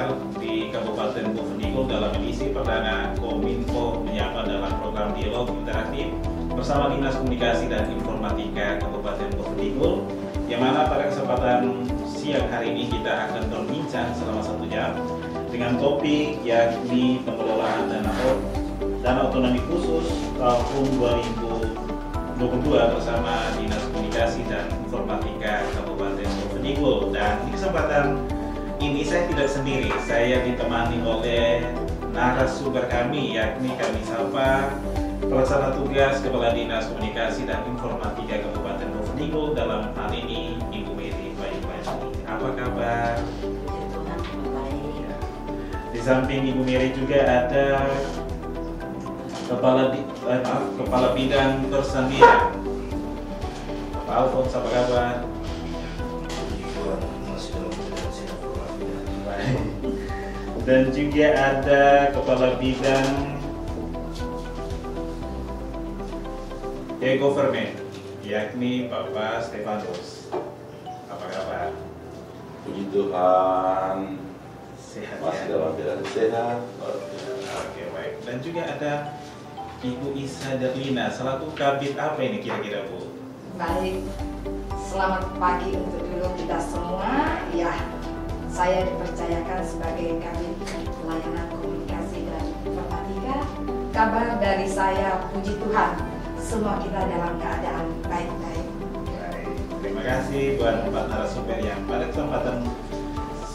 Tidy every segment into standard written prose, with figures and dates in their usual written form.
pendengar di Kabupaten Bovendigul dalam edisi perdana Kominfo menyapa dalam program dialog interaktif bersama Dinas Komunikasi dan Informatika Kabupaten Bovendigul, yang mana pada kesempatan siang hari ini kita akan berbincang selama 1 jam dengan topik yakni pengelolaan dana otonomi khusus tahun 2022 bersama Dinas Komunikasi dan Informatika Kabupaten Bovendigul. Dan di kesempatan ini saya tidak sendiri, saya ditemani oleh narasumber kami, yakni kami sapa Pelaksana Tugas Kepala Dinas Komunikasi dan Informatika Kabupaten Bovendigul, dalam hal ini Ibu Mary Bayu-Bayu. Apa kabar? Di samping Ibu Mary juga ada Kepala Bidang Persendirian Pak Alfons, apa kabar? Dan juga ada Kepala Bidang E-Government, yakni Bapak Stefanus. Apa kabar? Puji Tuhan, Sehat masih ya? dalam keadaan sehat. Oke, baik. Dan juga ada Ibu Isa Darlina, selaku Kabid apa ini kira-kira, Bu? Baik, selamat pagi untuk dulu kita semua. Ya, saya dipercayakan sebagai Kabid Pelayanan Komunikasi dan Informatika. Kabar dari saya, puji Tuhan, semua kita dalam keadaan baik-baik. Baik, terima kasih buat Pak narasumber yang pada kesempatan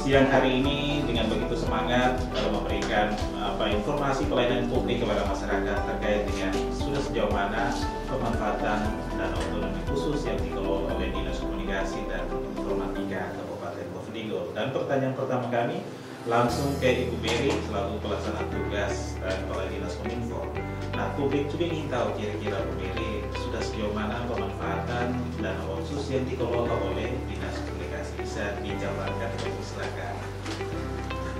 siang hari ini dengan begitu semangat dalam memberikan informasi pelayanan publik kepada masyarakat terkait dengan sudah sejauh mana pemanfaatan dana otonomi khusus yang dikelola oleh Dinas Komunikasi dan Informatika Kabupaten Bovendigul. Dan pertanyaan pertama kami langsung ke Ibu Mary selaku Pelaksana Tugas dan Kepala Dinas Kominfo. Nah, publik juga ingin tahu kira-kira Bu Mary sudah sejauh mana pemanfaatan dana otsus yang dikelola oleh Dinas Komunikasi. Bisa dijabarkan, silakan.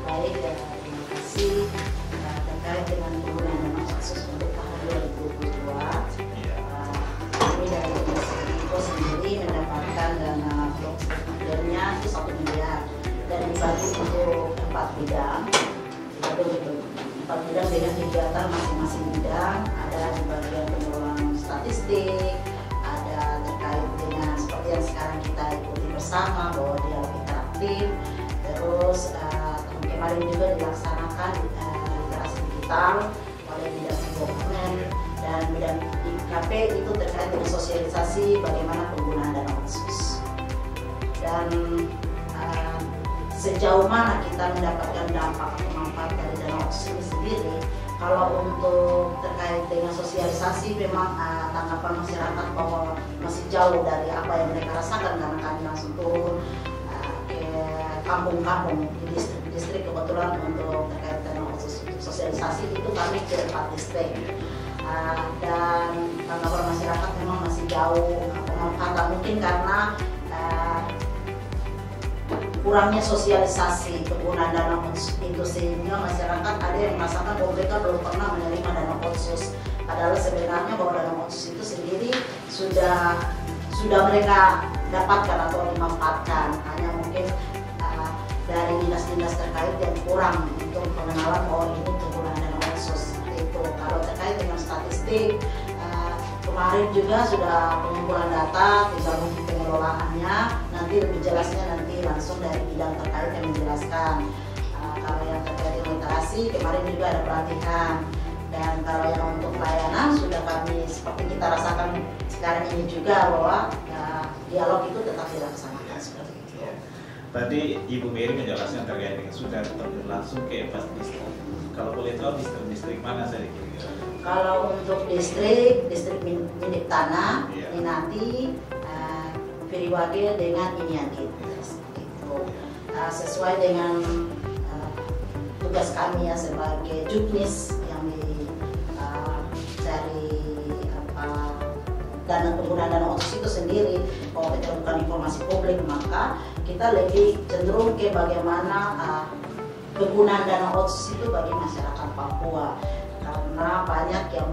Baik, terima kasih. Terkait dengan penggunaan dana otsus untuk tahun 2022, kami dari Dinas Kominfo sendiri mendapatkan dana otsusnya itu 1 miliar dan dibagi untuk 4 bidang. Empat bidang dengan kegiatan masing-masing bidang. Ada di bagian pengelolaan statistik, ada terkait dengan seperti yang sekarang kita ikuti bersama bahwa dialog interaktif. Terus kemarin juga dilaksanakan literasi digital oleh bidang government, dan bidang IKP itu terkait dengan sosialisasi bagaimana penggunaan dana otsus. Dan sejauh mana kita mendapatkan dampak atau manfaat dari dana otsus ini sendiri. Kalau untuk terkait dengan sosialisasi, memang tanggapan masyarakat bahwa masih jauh dari apa yang mereka rasakan, karena kami langsung turun ke kampung-kampung di distrik-distrik. Kebetulan untuk terkait dana otsus sosialisasi itu kami ke 4 distrik, dan tanggapan masyarakat memang masih jauh pemanfaatan, mungkin karena kurangnya sosialisasi penggunaan dana otsus itu, sehingga masyarakat ada yang merasakan bahwa mereka belum pernah menerima dana otsus. Padahal sebenarnya bahwa dana otsus itu sendiri sudah mereka dapatkan atau dimanfaatkan, hanya mungkin dari dinas-dinas terkait yang kurang untuk pengenalan bahwa ini penggunaan dana otsus itu. Kalau terkait dengan statistik, kemarin juga sudah pengumpulan data, tinggal mungkin pengelolaannya. Nanti lebih jelasnya nanti langsung dari bidang terkait yang menjelaskan. Kalau yang terkait dengan literasi, kemarin juga ada pelatihan. Dan kalau yang untuk pelayanan sudah kami seperti kita rasakan sekarang ini juga, bahwa dialog itu tetap dilaksanakan seperti itu. Tadi Ibu Mary menjelaskan terkait dengan sudah langsung ke 4 distrik. Kalau boleh tahu distrik mana saja kira-kira? Kalau untuk distrik milik tanah, Minati, Piriwage dengan Inianit, itu sesuai dengan tugas kami ya sebagai juknis yang dari penggunaan dana otsus itu sendiri. Kalau kita bukan informasi publik, maka kita lebih cenderung ke bagaimana penggunaan dana otsus itu bagi masyarakat Papua, karena banyak yang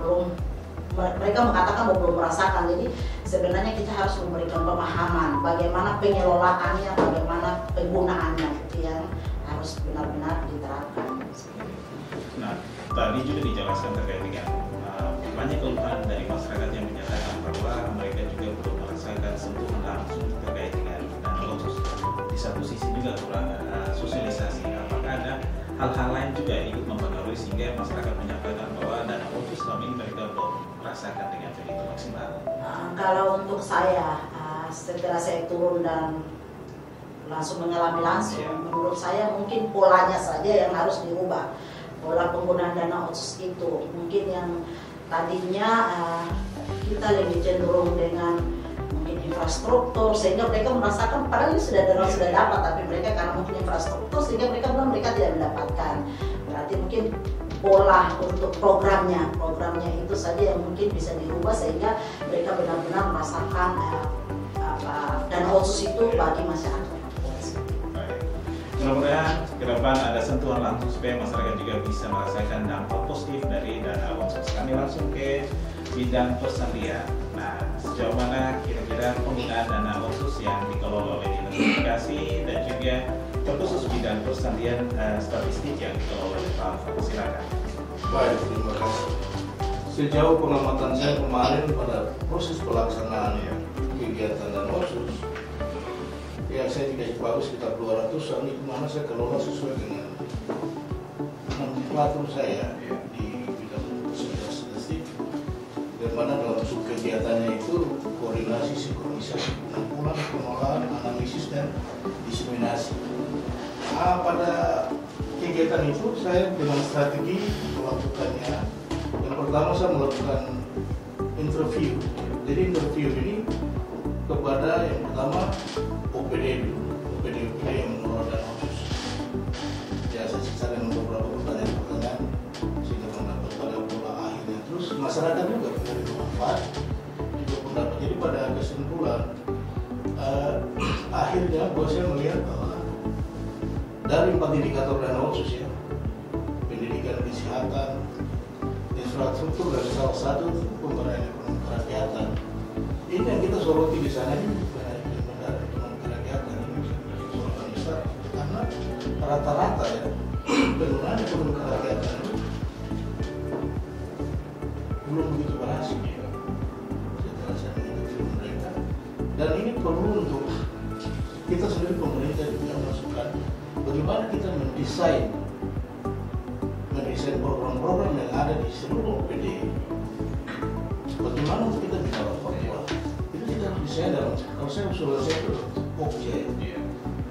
mereka mengatakan bahwa belum merasakan. Jadi sebenarnya kita harus memberikan pemahaman bagaimana pengelolaannya, bagaimana penggunaannya, itu yang harus harus benar-benar diterapkan. Nah, tadi juga dijelaskan terkait dengan banyak keluhan dari masyarakat yang menyatakan bahwa mereka juga belum merasakan sentuhan langsung terkait dengan dana otsus. Di satu sisi juga kurang sosialisasi. Apakah ada hal-hal lain juga yang ikut mempengaruhi sehingga masyarakat menyampaikan bahwa dana otsus selama ini mereka belum merasakan dengan begitu maksimal? Kalau untuk saya, setelah saya turun dan langsung mengalami langsung, menurut saya mungkin polanya saja yang harus dirubah. Pola penggunaan dana otsus itu mungkin yang tadinya kita lebih cenderung dengan mungkin infrastruktur sehingga mereka merasakan padahal ini sudah dapat, tapi mereka karena mungkin infrastruktur sehingga mereka bilang mereka tidak mendapatkan. Berarti mungkin pola untuk programnya itu saja yang mungkin bisa dirubah sehingga mereka benar-benar merasakan dana otsus itu bagi masyarakat. Mudah-mudahan ke depan ada sentuhan langsung supaya masyarakat juga bisa merasakan dampak positif dari dana otsus. Kami langsung ke bidang persandian. Nah, sejauh mana kira-kira penggunaan dana otsus yang dikelola oleh Dinas Komunikasi dan juga terkhusus bidang persandian statistik yang dikelola oleh Pak Alfred? Silakan. Baik, terima kasih. Sejauh pengamatan saya kemarin pada proses pelaksanaan kegiatan dana otsus, yang saya dikasih tahu sekitar 200-an itu mana saya kelola sesuai dengan nomenklatur saya di bidang statistik, dan mana dalam sub kegiatannya itu koordinasi, sinkronisasi, pengumpulan, pengolahan, analisis dan diseminasi. Pada kegiatan itu saya dengan strategi melakukannya. Yang pertama saya melakukan interview. Jadi interview ini kepada yang pertama OPD yang mengelola dana otsus. Ya, saya siksa dengan beberapa pertanyaan sehingga mendapat pada pola akhirnya. Terus masyarakat juga menerima manfaat juga pendapat. Jadi pada kesimpulan akhirnya bahwa saya melihat bahwa dari 4 indikator dana otsus ya, pendidikan, kesehatan, infrastruktur, dan salah satu itu pemberdayaan ekonomi kerakyatan. Ini yang kita soroti di sana ini benar ekonomi kerakyatan ini sorotan besar karena rata-rata ya penggunaan ekonomi kerakyatan ini belum begitu berhasil ya. Setelah saya mengikuti mereka, dan ini perlu untuk kita sendiri pemerintah juga masukkan bagaimana kita mendesain program-program yang ada di seluruh OPD. Bagaimana untuk kita bisa Papua? Itu kita harus desain dalam, kalau saya usulan saya itu Pokja.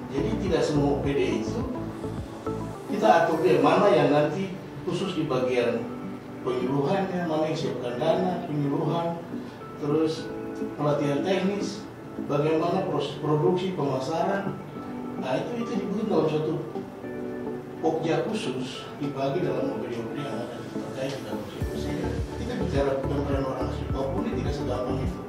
Jadi tidak semua OPD itu kita atur dia mana yang nanti khusus di bagian penyuluhannya, mana yang siapkan dana, penyuluhan, terus pelatihan teknis, bagaimana proses produksi, pemasaran. Nah itu dibuat dalam suatu Pokja khusus dibagi dalam OPD-OPD yang ada terkait dengan musik. Kita bicara pemberdayaan orang asli Papua ini tidak segampang itu.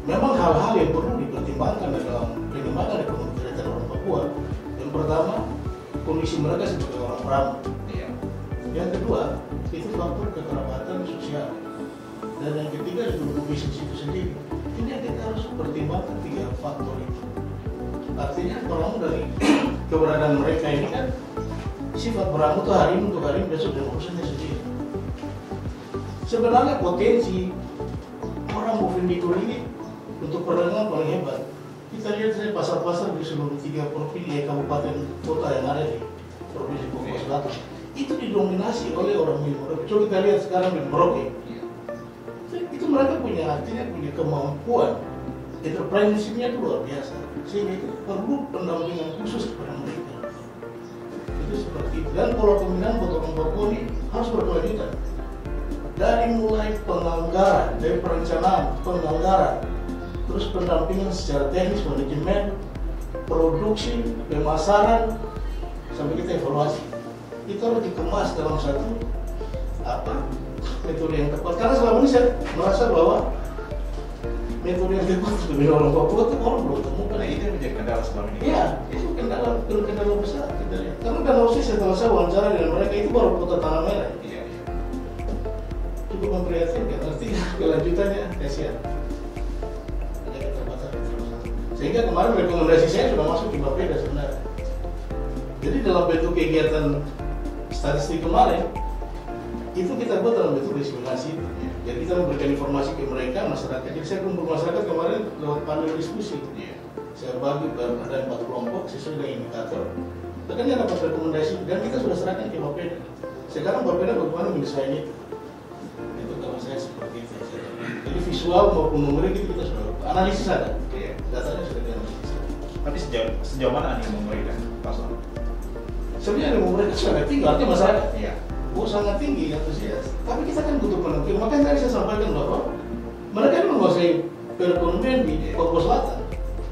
Memang hal-hal yang perlu dipertimbangkan dalam pengembangan ekonomi kerakyatan orang Papua. Yang pertama, kondisi mereka sebagai orang perantau. Yang kedua, itu faktor kekerabatan sosial. Dan yang ketiga, itu bisnis itu sendiri. Ini yang kita harus pertimbangkan 3 faktor itu. Artinya kalau dari keberadaan mereka ini kan sifat beramu itu hari ini untuk hari ini, besok dan urusannya sendiri. Sebenarnya potensi orang Bovendigul ini untuk perdagangan paling hebat. Kita lihat saya pasar-pasar di seluruh 3 provinsi kabupaten kota yang ada di provinsi Papua Selatan itu didominasi oleh orang Merauke. Coba kita lihat sekarang di Merauke. Itu mereka punya artinya punya kemampuan entrepreneurship-nya itu luar biasa. Sehingga itu perlu pendampingan khusus kepada mereka. Itu seperti itu. Dan pola pembinaan buat orang Papua ini harus berkelanjutan. Dari mulai penganggaran, dari perencanaan, penganggaran, terus pendampingan secara teknis, manajemen, produksi, pemasaran, sampai kita evaluasi. Itu harus dikemas dalam satu metode yang tepat. Karena selama ini saya merasa bahwa metode yang tepat untuk membina orang Papua itu orang belum temukan. Itu yang menjadi kendala selama ini. Iya, itu kendala besar kita lihat. Karena dana otsus setelah saya wawancara dengan mereka itu baru kota Tanah Merah. Iya. Cukup memprihatinkan. Artinya kelanjutannya kasihan. Sehingga kemarin rekomendasi saya sudah masuk di Bapeda sebenarnya. Jadi dalam bentuk kegiatan statistik kemarin, itu kita buat dalam bentuk diseminasi. Jadi kita memberikan informasi ke mereka, masyarakat. Jadi saya kumpul masyarakat kemarin lewat panel diskusi. Saya bagi ada 4 kelompok sesuai dengan indikator. Makanya dapat rekomendasi dan kita sudah serahkan ke Bapeda. Sekarang Bapeda bagaimana mendesain itu? Itu kalau saya seperti itu. Jadi visual maupun numerik itu kita sudah analisis ada. Datanya sudah dianalisis. Tapi sejauh mana nih memberikan Pak Son? Sebenarnya yang mereka sangat tinggi, artinya masyarakat. Iya. Oh sangat tinggi antusias. Tapi kita kan butuh pendamping. Makanya tadi saya sampaikan bahwa mereka itu menguasai perekonomian di Papua Selatan.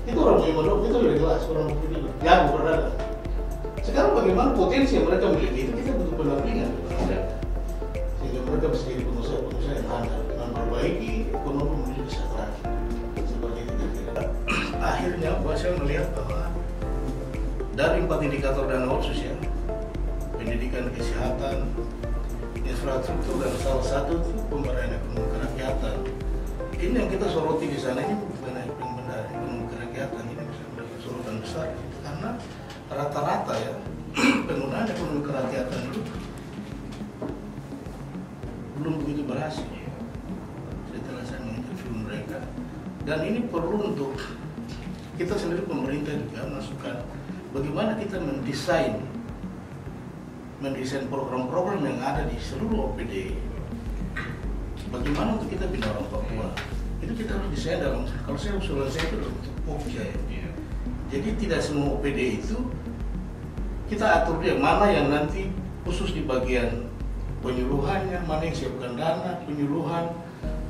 Itu orang yang menurut itu sudah jelas orang ini jago berdagang. Sekarang bagaimana potensi yang mereka miliki itu kita butuh pendampingan kepada mereka. Sehingga mereka bisa jadi pengusaha-pengusaha yang handal, memperbaiki ekonomi menuju kesejahteraan. Seperti itu kira-kira. Akhirnya saya melihat bahwa dari 4 indikator dana otsus ya, pendidikan, kesehatan, infrastruktur, dan salah satu itu pemberdayaan ekonomi kerakyatan. Ini yang kita soroti di sana, ini bukan pemberdayaan ekonomi kerakyatan, ini bisa mendapat sorotan besar karena rata-rata ya penggunaan ekonomi kerakyatan itu belum begitu berhasil. Setelah saya menginterview mereka, dan ini perlu untuk kita sendiri pemerintah juga masukkan bagaimana kita mendesain program-program yang ada di seluruh OPD. Bagaimana untuk kita bina orang Papua? Itu kita harus desain dalam, kalau saya usulan saya itu untuk Pokja ya. Jadi tidak semua OPD itu kita atur dia mana yang nanti khusus di bagian penyuluhannya, mana yang siapkan dana, penyuluhan,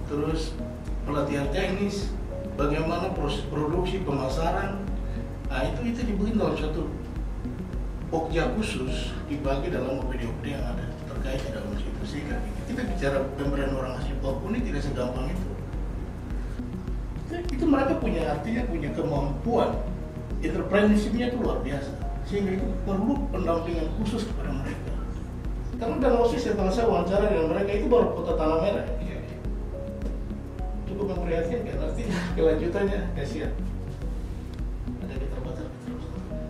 terus pelatihan teknis, bagaimana proses produksi, pemasaran. Nah itu dibikin dalam satu Pokja khusus dibagi dalam OPD-OPD yang ada terkait di dalam situ. Sehingga kita bicara pemberdayaan orang asli Papua ini tidak segampang itu. Itu mereka punya artinya punya kemampuan, entrepreneurship-nya itu luar biasa. Sehingga itu perlu pendampingan khusus kepada mereka. Karena dalam OSIS setelah saya wawancara dengan mereka itu baru kota Tanah Merah. Cukup memprihatinkan, artinya kelanjutannya kasihan.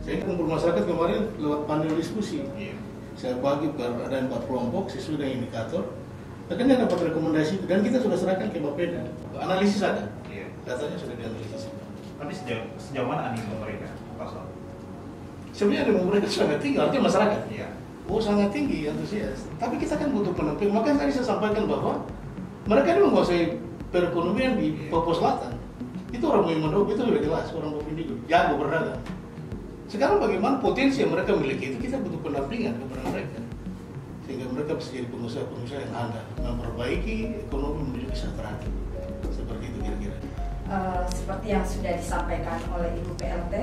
Saya kumpul masyarakat kemarin lewat panel diskusi. Saya bagi ada 4 kelompok sesuai dengan indikator. Makanya dapat rekomendasi dan kita sudah serahkan ke Bapeda. Analisis ada. Datanya sudah dianalisis. Tapi sejauh mana nih memberikan Pak Son? Sebenarnya yang mereka sangat tinggi, artinya masyarakat. Iya. Oh sangat tinggi antusias. Tapi kita kan butuh pendamping. Makanya tadi saya sampaikan bahwa mereka ini menguasai perekonomian di Papua Selatan. Itu orang yang menurut itu sudah jelas orang Papua ini jago berdagang. Sekarang bagaimana potensi yang mereka miliki itu kita butuh pendampingan kepada mereka. Sehingga mereka bisa jadi pengusaha-pengusaha yang handal, memperbaiki ekonomi menuju kesejahteraan. Seperti itu kira-kira. Seperti yang sudah disampaikan oleh Ibu PLT,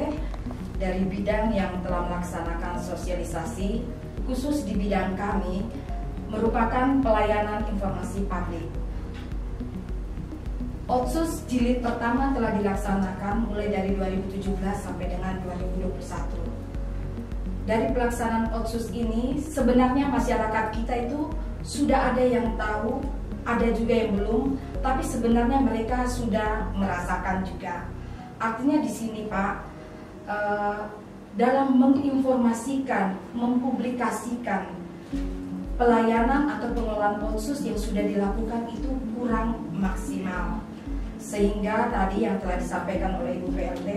dari bidang yang telah melaksanakan sosialisasi, khusus di bidang kami, merupakan pelayanan informasi publik. Otsus jilid pertama telah dilaksanakan mulai dari 2017 sampai dengan 2021. Dari pelaksanaan Otsus ini, sebenarnya masyarakat kita itu sudah ada yang tahu, ada juga yang belum, tapi sebenarnya mereka sudah merasakan juga. Artinya di sini Pak, dalam menginformasikan, mempublikasikan pelayanan atau pengelolaan Otsus yang sudah dilakukan itu kurang maksimal. Sehingga tadi yang telah disampaikan oleh Ibu PLT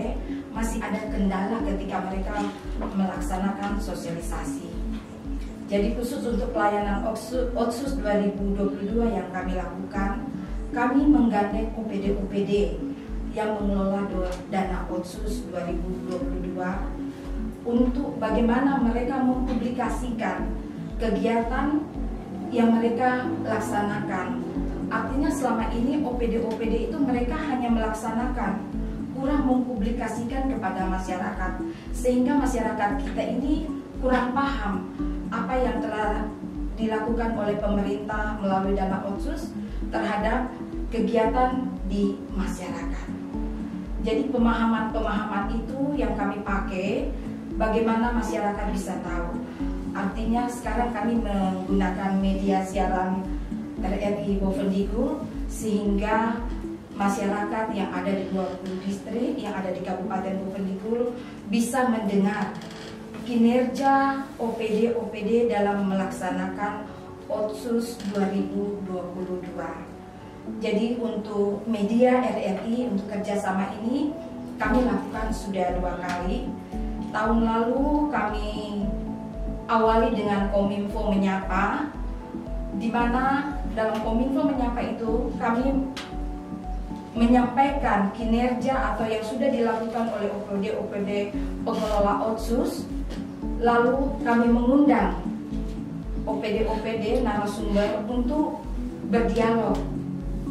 masih ada kendala ketika mereka melaksanakan sosialisasi. Jadi khusus untuk pelayanan Otsus 2022 yang kami lakukan, kami menggandeng OPD-OPD yang mengelola dana Otsus 2022 untuk bagaimana mereka mempublikasikan kegiatan yang mereka laksanakan. Artinya selama ini OPD-OPD itu mereka hanya melaksanakan, kurang mempublikasikan kepada masyarakat, sehingga masyarakat kita ini kurang paham apa yang telah dilakukan oleh pemerintah melalui dana Otsus terhadap kegiatan di masyarakat. Jadi pemahaman-pemahaman itu yang kami pakai, bagaimana masyarakat bisa tahu. Artinya sekarang kami menggunakan media siaran RRI Bovendigul, sehingga masyarakat yang ada di 20 distrik yang ada di Kabupaten Bovendigul bisa mendengar kinerja OPD dalam melaksanakan Otsus 2022. Jadi untuk media RRI untuk kerjasama ini kami lakukan sudah 2 kali. Tahun lalu kami awali dengan Kominfo Menyapa, di mana dalam Kominfo Menyapa itu kami menyampaikan kinerja atau yang sudah dilakukan oleh OPD pengelola Otsus. Lalu kami mengundang OPD narasumber untuk berdialog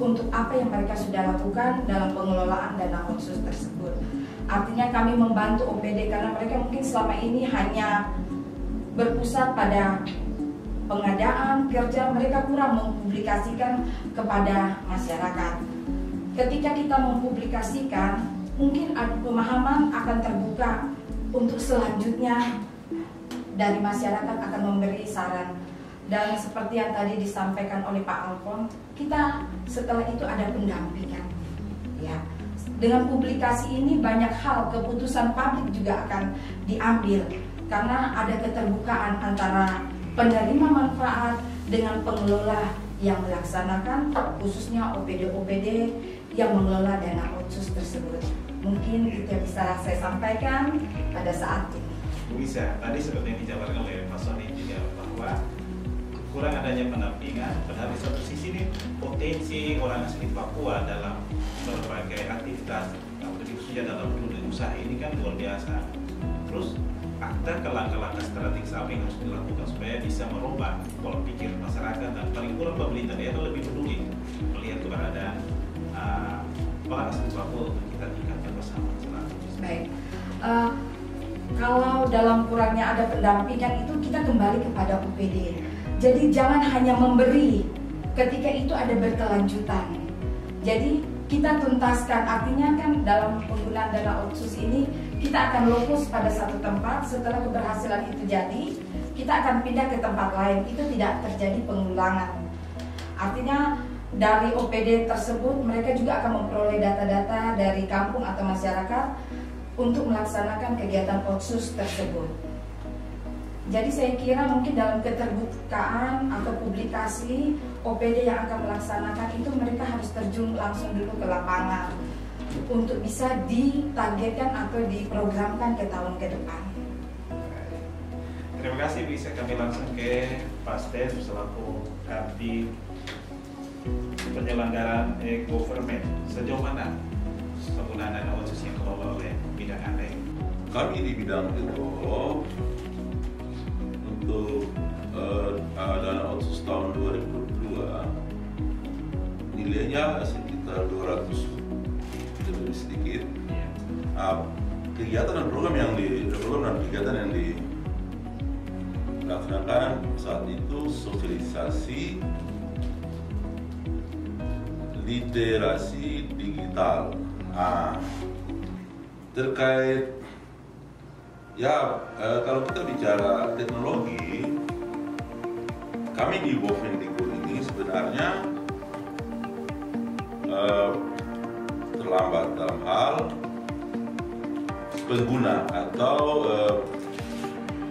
untuk apa yang mereka sudah lakukan dalam pengelolaan dana Otsus tersebut. Artinya kami membantu OPD karena mereka mungkin selama ini hanya berpusat pada pengadaan kerja, mereka kurang mempublikasikan kepada masyarakat. Ketika kita mempublikasikan, mungkin ada pemahaman akan terbuka untuk selanjutnya dari masyarakat akan memberi saran. Dan seperti yang tadi disampaikan oleh Pak Alfon, kita setelah itu ada pendampingan. Ya, dengan publikasi ini banyak hal keputusan publik juga akan diambil karena ada keterbukaan antara penerima manfaat dengan pengelola yang melaksanakan, khususnya OPD yang mengelola dana Otsus tersebut. Mungkin itu yang bisa saya sampaikan pada saat ini. Bisa, tadi seperti yang dijabarkan oleh Pak Sony juga bahwa kurang adanya pendampingan, padahal di satu sisi ini potensi orang asli Papua dalam berbagai aktivitas, khususnya dalam dunia usaha ini kan luar biasa. Terus ada langkah-langkah strategis apa yang harus dilakukan supaya bisa merubah pola pikir masyarakat dan paling kurang pemerintah daerah lebih peduli melihat keberadaan orang asli Papua untuk kita tingkatkan bersama. Baik. Kalau dalam kurangnya ada pendampingan itu kita kembali kepada OPD. Jadi jangan hanya memberi, ketika itu ada berkelanjutan. Jadi kita tuntaskan, artinya kan dalam penggunaan dana Otsus ini kita akan lokus pada satu tempat, setelah keberhasilan itu jadi, kita akan pindah ke tempat lain, itu tidak terjadi pengulangan. Artinya dari OPD tersebut mereka juga akan memperoleh data-data dari kampung atau masyarakat untuk melaksanakan kegiatan Otsus tersebut. Jadi saya kira mungkin dalam keterbukaan atau publikasi OPD yang akan melaksanakan itu mereka harus terjun langsung dulu ke lapangan untuk bisa ditargetkan atau diprogramkan ke tahun ke depan. Terima kasih, bisa kami langsung ke Pak Stes selaku Kabdi penyelenggaraan e-government. Sejauh mana penggunaan dana Otsus yang dikelola oleh bidang Anda? Kami di bidang itu untuk dana Otsus tahun 2022 nilainya sekitar 200 lebih sedikit. Kegiatan dan program dan kegiatan yang dilaksanakan saat itu sosialisasi literasi digital. Terkait kalau kita bicara teknologi, kami di Bovendikbud ini sebenarnya terlambat dalam hal pengguna atau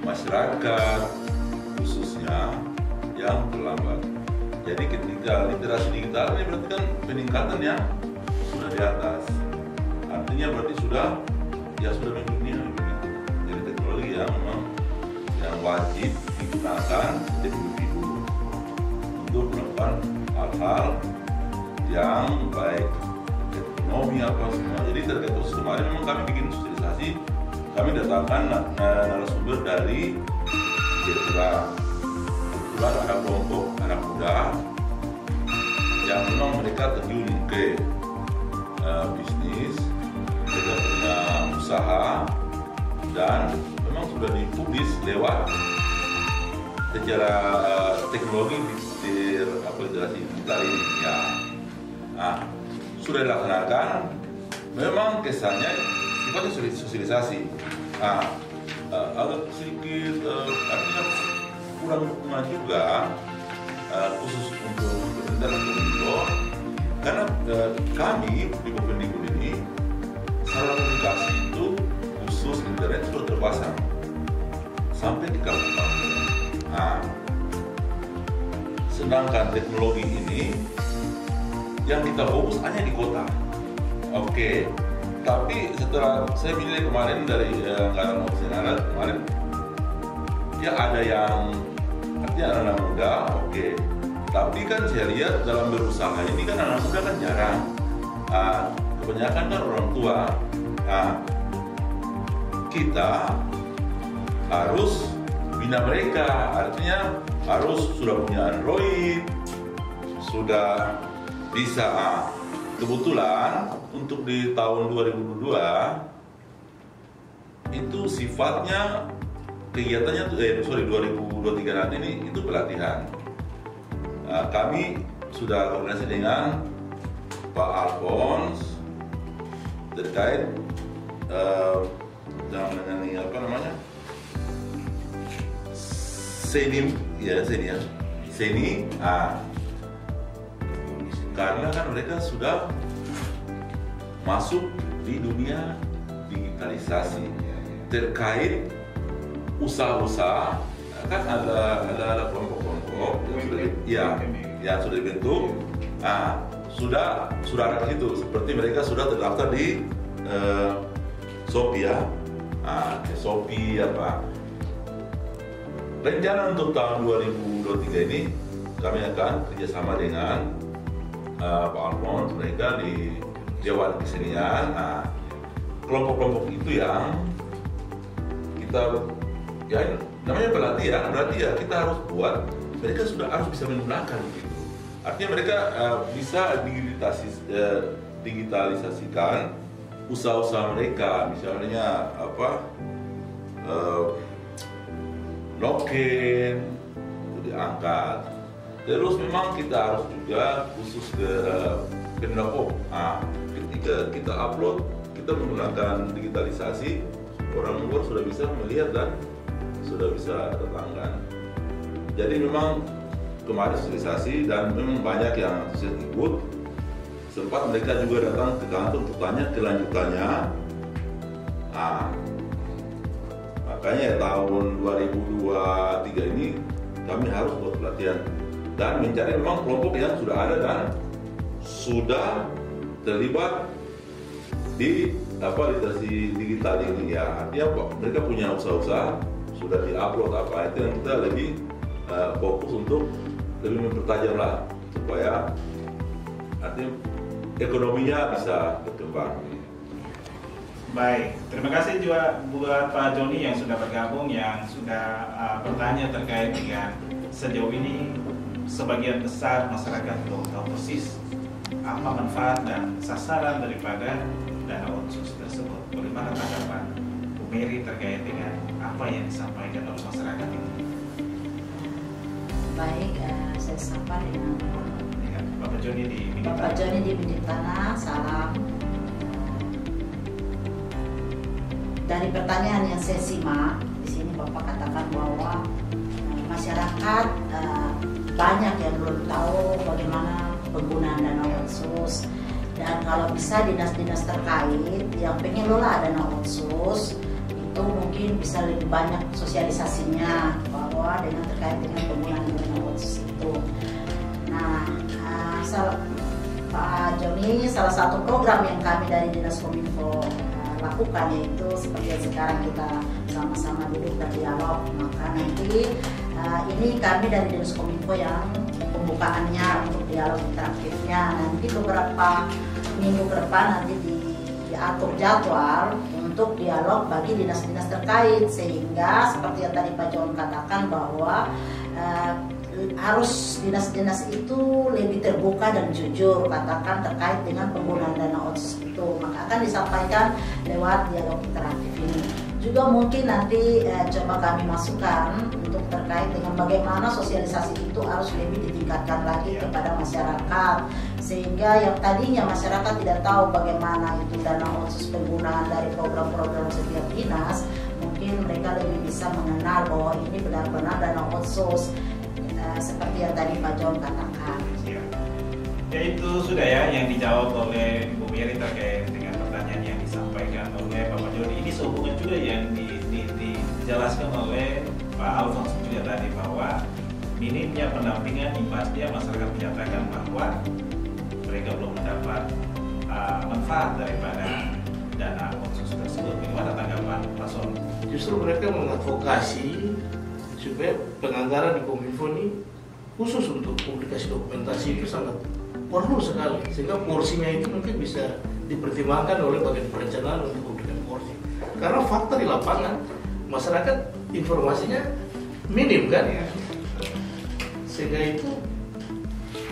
masyarakat khususnya yang terlambat. Jadi ketika literasi digital ini berarti kan peningkatan yang sudah di atas. Artinya berarti sudah mendunia begitu. Jadi teknologi yang memang yang wajib digunakan individu untuk melakukan hal-hal yang baik ekonomi apa semua. Jadi terkait Otsus kemarin memang kami bikin sosialisasi, kami datangkan narasumber dari Jepura. Kebetulan ada kelompok anak muda yang memang mereka terjun ke bisnis, mereka punya usaha dan memang sudah dipublis lewat secara teknologi literasi digital ini ya. Sudah dilaksanakan, memang kesannya sifatnya sosialisasi. Agak sedikit artinya kurang dukungan juga khusus untuk pemerintah dan Kominfo, karena kami di Bovendikbud ini saluran komunikasi itu khusus internet sudah terpasang. sampai di kampung-kampung. Nah, sedangkan teknologi ini yang kita fokus hanya di kota. Oke, tapi setelah saya milih kemarin dari angkatan opsional kemarin, ya ada yang artinya anak muda, oke. Tapi kan saya lihat dalam berusaha ini kan anak muda kan jarang. Kebanyakan kan orang tua. Kita harus bina mereka, artinya harus sudah punya Android, sudah bisa. Kebetulan untuk di tahun 2022 itu sifatnya kegiatannya 2023 nanti ini itu pelatihan. Kami sudah koordinasi dengan Pak Alphonse terkait Seni, karena kan mereka sudah masuk di dunia digitalisasi terkait usaha-usaha, kan ada kelompok-kelompok yang sudah dibentuk, sudah ada itu, seperti mereka sudah terdaftar di Shopee ya, Shopee apa. Rencana untuk tahun 2023 ini kami akan kerjasama dengan Pak Alphonse, mereka di Dewan Kesenian. Kelompok-kelompok itu yang kita ya namanya pelatihan, berarti ya kita harus buat mereka sudah harus bisa menggunakan gitu. Artinya mereka bisa digitalisasikan usaha-usaha mereka, misalnya apa Noken itu diangkat. Terus memang kita harus juga khusus ke Pendopo. Ketika kita upload, kita menggunakan digitalisasi, orang luar sudah bisa melihat dan sudah bisa tertanggan. Jadi memang kemarin sosialisasi dan memang banyak yang ikut. Sempat mereka juga datang ke kantor untuk tanya kelanjutannya. Makanya tahun 2023 ini kami harus buat pelatihan dan mencari memang kelompok yang sudah ada dan sudah terlibat di literasi digital ini ya. Artinya mereka punya usaha-usaha sudah diupload itu yang kita lebih fokus untuk lebih mempertajam lah supaya artinya ekonominya bisa berkembang. Baik, terima kasih juga buat Pak Joni yang sudah bergabung, yang sudah bertanya terkait dengan sejauh ini sebagian besar masyarakat belum tahu persis apa manfaat dan sasaran daripada dana otsus tersebut. Bagaimana tanggapan Bu Mary terkait dengan apa yang disampaikan oleh masyarakat itu? Baik, saya sapa dengan Bapak Joni di Bidit Bapak Joni di Bidit Tanah, salam. Dari pertanyaan yang saya simak di sini Bapak katakan bahwa masyarakat banyak yang belum tahu bagaimana penggunaan dana otsus, dan kalau bisa dinas-dinas terkait yang pengen lola dana otsus itu mungkin bisa lebih banyak sosialisasinya bahwa dengan terkait dengan penggunaan dana otsus itu. Nah, Pak Joni, salah satu program yang kami dari Dinas Kominfo lakukan yaitu seperti yang sekarang kita sama-sama duduk dan dialog. Maka nanti ini kami dari Dinas Kominfo yang pembukaannya untuk dialog interaktifnya nanti beberapa minggu ke depan nanti diatur jadwal untuk dialog bagi dinas-dinas terkait, sehingga seperti yang tadi Pak John katakan bahwa harus dinas-dinas itu lebih terbuka dan jujur katakan terkait dengan penggunaan dana otsus itu, maka akan disampaikan lewat dialog interaktif ini. Juga mungkin nanti coba kami masukkan untuk terkait dengan bagaimana sosialisasi itu harus lebih ditingkatkan lagi kepada masyarakat, sehingga yang tadinya masyarakat tidak tahu bagaimana itu dana otsus, penggunaan dari program-program setiap dinas, mungkin mereka lebih bisa mengenal bahwa ini benar-benar dana otsus. Seperti yang tadi Pak John katakan. Ya itu sudah ya yang dijawab oleh Bu Mary terkait dengan pertanyaan yang disampaikan oleh Bapak Joni. Ini sehubungan juga yang dijelaskan oleh Pak Alphonse juga tadi bahwa minimnya pendampingan imbasnya masyarakat menyatakan bahwa mereka belum mendapat manfaat daripada dana otsus tersebut. Bagaimana tanggapan Pak Son? Justru mereka mengadvokasi supaya penganggaran di Kominfo ini khusus untuk publikasi dokumentasi itu sangat perlu sekali, sehingga porsinya itu mungkin bisa dipertimbangkan oleh bagian perencanaan untuk memberikan porsi. Karena fakta di lapangan masyarakat informasinya minim kan ya, sehingga itu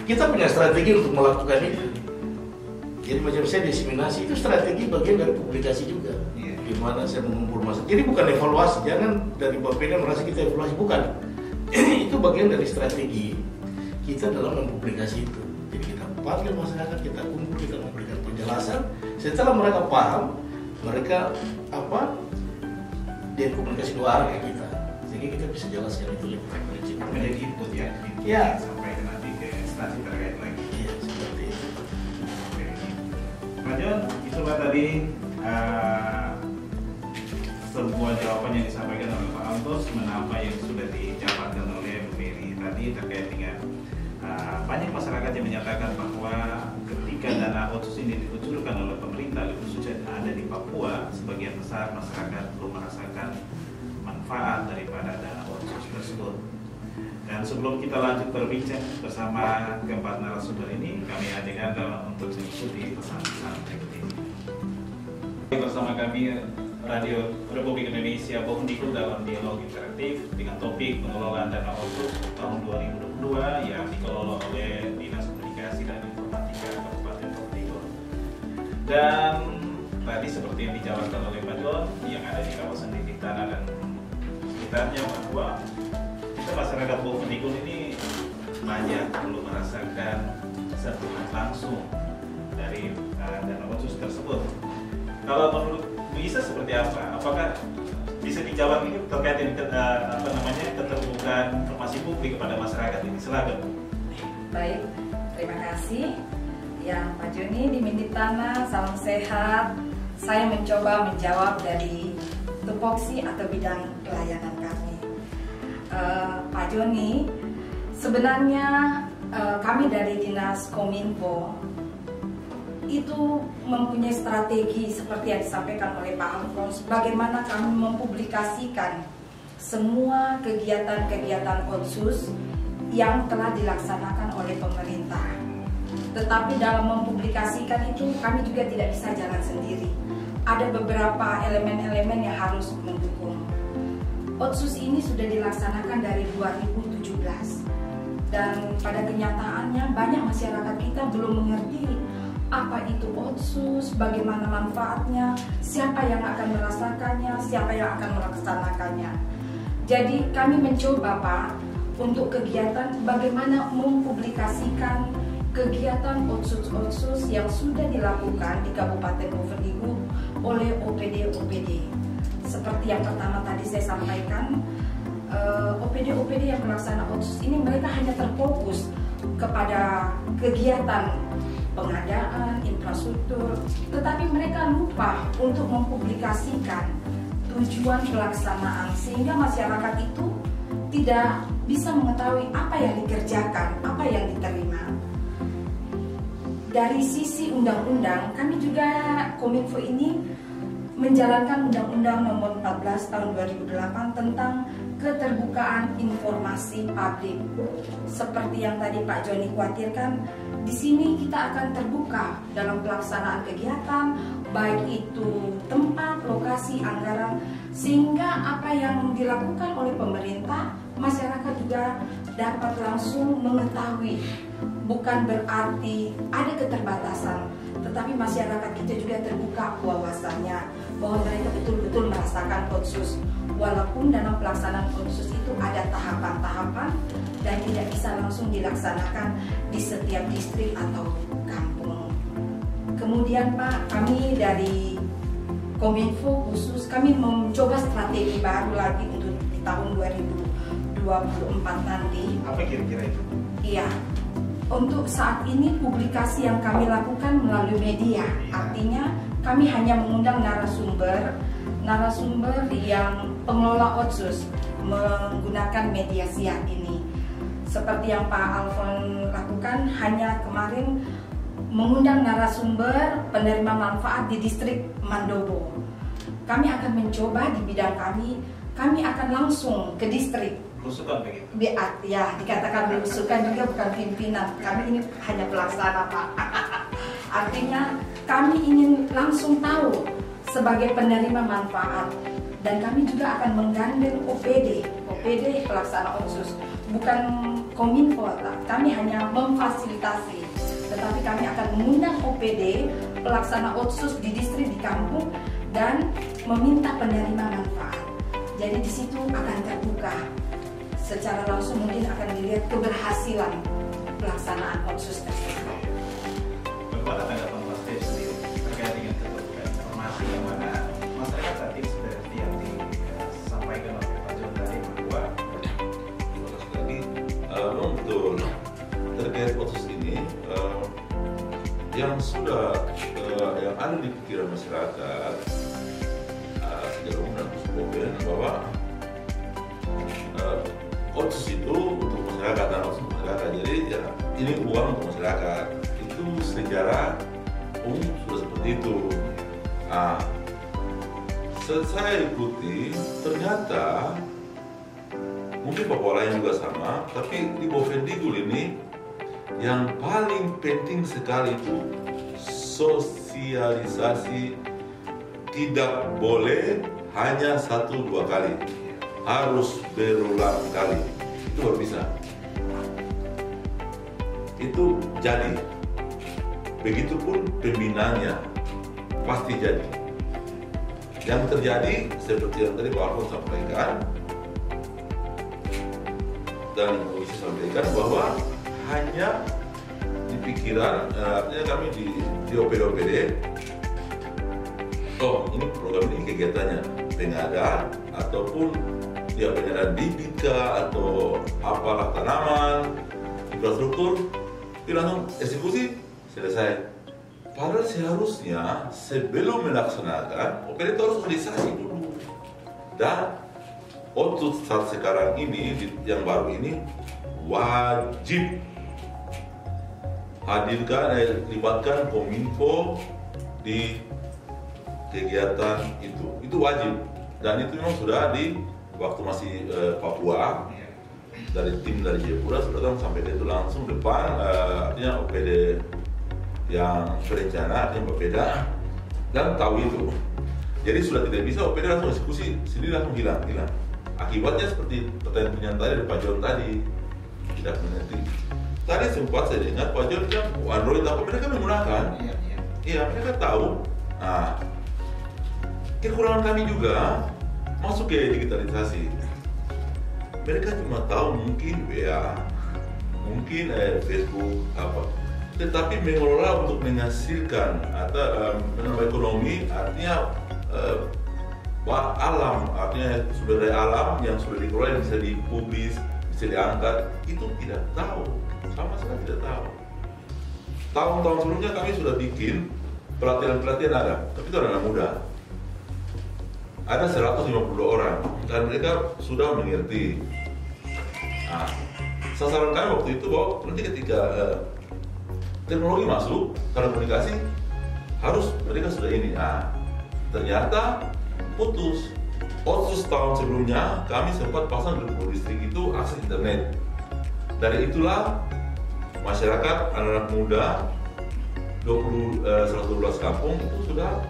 kita punya strategi untuk melakukan itu. Jadi macam saya diseminasi itu strategi bagian dari publikasi juga. Di mana saya mengumpul masa. Jadi bukan evaluasi, jangan dari Bapeda merasa kita evaluasi, bukan. Itu bagian dari strategi kita dalam mempublikasi itu. Jadi kita panggil masyarakat, kita kumpul, kita memberikan penjelasan. Setelah mereka paham, mereka dia komunikasi dua arah ke kita, sehingga kita bisa jelaskan itu lebih terperinci. Menjadi input ya, ya. Sampai nanti ke instansi terkait lagi. Iya, seperti itu. Pak John, itulah tadi sebuah jawaban yang disampaikan oleh Pak Alphonse menambah yang sudah dijabarkan oleh Bu Mary tadi terkait dengan banyak masyarakat yang menyatakan bahwa ketika dana otsus ini dikucurkan oleh pemerintah, khususnya ada di Papua, sebagian besar masyarakat belum merasakan manfaat daripada dana otsus tersebut. Dan sebelum kita lanjut berbincang bersama keempat narasumber ini, kami ajak Anda untuk mengikuti pesan-pesan berikut ini. Bersama kami Radio Republik Indonesia Bohundikul dalam dialog interaktif dengan topik pengelolaan dana otsus tahun 2022 yang dikelola oleh Dinas Komunikasi dan Informatika Kabupaten Bohundikul. Dan tadi seperti yang dijabarkan oleh Pak John yang ada di kawasan Titik Tanah dan sekitarnya, bahwa kita masyarakat Bohundikul ini banyak belum merasakan sentuhan langsung dari dana otsus tersebut. Kalau menurut Bu Isa seperti apa? Apakah bisa dijawab ini terkait dengan keterbukaan informasi publik kepada masyarakat ini? Silakan. Baik, terima kasih. Ya, Pak Joni di Minti Tanah, salam sehat. Saya mencoba menjawab dari tupoksi atau bidang pelayanan kami. Pak Joni, sebenarnya kami dari Dinas Kominfo itu mempunyai strategi seperti yang disampaikan oleh Pak Alphonse, bagaimana kami mempublikasikan semua kegiatan-kegiatan otsus yang telah dilaksanakan oleh pemerintah. Tetapi dalam mempublikasikan itu kami juga tidak bisa jalan sendiri. Ada beberapa elemen-elemen yang harus mendukung. Otsus ini sudah dilaksanakan dari 2017 dan pada kenyataannya banyak masyarakat kita belum mengerti apa itu otsus, bagaimana manfaatnya, siapa yang akan merasakannya, siapa yang akan melaksanakannya. Jadi kami mencoba Pak untuk kegiatan bagaimana mempublikasikan kegiatan otsus-otsus yang sudah dilakukan di Kabupaten Bohundikul oleh OPD-OPD. Seperti yang pertama tadi saya sampaikan, OPD-OPD yang melaksanakan otsus ini mereka hanya terfokus kepada kegiatan pengadaan, infrastruktur, tetapi mereka lupa untuk mempublikasikan tujuan pelaksanaan sehingga masyarakat itu tidak bisa mengetahui apa yang dikerjakan, apa yang diterima. Dari sisi undang-undang, kami juga Kominfo ini menjalankan Undang-Undang Nomor 14 Tahun 2008 tentang keterbukaan informasi publik. Seperti yang tadi Pak Joni khawatirkan, di sini kita akan terbuka dalam pelaksanaan kegiatan, baik itu tempat, lokasi, anggaran, sehingga apa yang dilakukan oleh pemerintah, masyarakat juga dapat langsung mengetahui. Bukan berarti ada keterbatasan, tetapi masyarakat kita juga terbuka wawasannya bahwa mereka betul-betul merasakan otsus. Walaupun dalam pelaksanaan otsus itu ada tahapan-tahapan dan tidak bisa langsung dilaksanakan di setiap distrik atau kampung. Kemudian Pak, kami dari Kominfo khusus kami mencoba strategi baru lagi untuk di tahun 2024 nanti. Apa kira-kira itu? Iya. Untuk saat ini publikasi yang kami lakukan melalui media, artinya kami hanya mengundang narasumber yang pengelola otsus. menggunakan media siar ini. Seperti yang Pak Alfon lakukan, hanya kemarin mengundang narasumber penerima manfaat di distrik Mandobo. Kami akan mencoba di bidang kami akan langsung ke distrik. Belusukan begitu? Ya, dikatakan belusukan juga, bukan pimpinan. Kami ini hanya pelaksana, Pak. Artinya kami ingin langsung tahu sebagai penerima manfaat. Dan kami juga akan menggandeng OPD pelaksana otsus. Bukan Kominfo, kami hanya memfasilitasi, tetapi kami akan mengundang OPD pelaksana otsus di distrik, di kampung, dan meminta penerima manfaat. Jadi di situ akan terbuka secara langsung, mungkin akan dilihat keberhasilan pelaksanaan otsus tersebut. Bagaimana tanggapan Mas Dev sendiri terkait dengan keterbukaan informasi yang mana masyarakat tadi seperti yang disampaikan oleh Pak John tadi bahwa betul terkait otsus ini yang sudah yang ada di pikiran masyarakat sejak umum dan khususnya bahwa otsus itu untuk masyarakat dan otsus untuk masyarakat, jadi ya ini uang untuk masyarakat, itu secara umum sudah seperti itu. Nah, saya ikuti ternyata mungkin Papua lain juga sama, tapi di Bovendigul ini yang paling penting sekali itu sosialisasi, tidak boleh hanya 1-2 kali, harus berulang kali, itu baru bisa. Itu jadi, begitupun pembinaannya pasti jadi. Yang terjadi seperti yang tadi Pak Alfon sampaikan, dan bisa sampaikan bahwa hanya di pikiran, artinya kami di OPD, oh ini program ini kegiatannya pengadaan ataupun ya pengadaan bibit atau apalah tanaman, infrastruktur, itu langsung eksekusi selesai. Padahal seharusnya sebelum melaksanakan OPD itu harus sosialisasi dulu. Dan otsus saat sekarang ini yang baru ini wajib libatkan Kominfo di kegiatan itu wajib, dan itu memang sudah di waktu masih Papua dari tim dari Jayapura sudah datang sampai itu langsung depan, artinya OPD yang berencana, artinya berbeda dan tahu itu, jadi sudah tidak bisa OPD langsung eksekusi sendiri, langsung hilang. Akibatnya seperti pertanyaan tadi dari Pak John tadi, tidak mengerti. Tadi sempat saya dengar Pak John bilang Android apa, mereka menggunakan. Iya, mereka tahu. Nah, kekurangan kami juga masuk ke digitalisasi. Mereka cuma tahu mungkin WA, mungkin Facebook apa, tetapi mengelola untuk menghasilkan atau menambah ekonomi, artinya alam, artinya sumber daya alam yang sudah dikelola, yang bisa dipublis, bisa diangkat, itu tidak tahu, sama sekali tidak tahu. Tahun-tahun sebelumnya kami sudah bikin pelatihan ada, tapi itu anak muda. Ada 152 orang dan mereka sudah mengerti. Nah, sasaran kami waktu itu bahwa nanti ketika teknologi masuk, telekomunikasi harus mereka sudah ini. Nah, ternyata putus. Otsus tahun sebelumnya kami sempat pasang di 20 distrik itu akses internet. Dari itulah masyarakat anak-anak muda 112 kampung itu sudah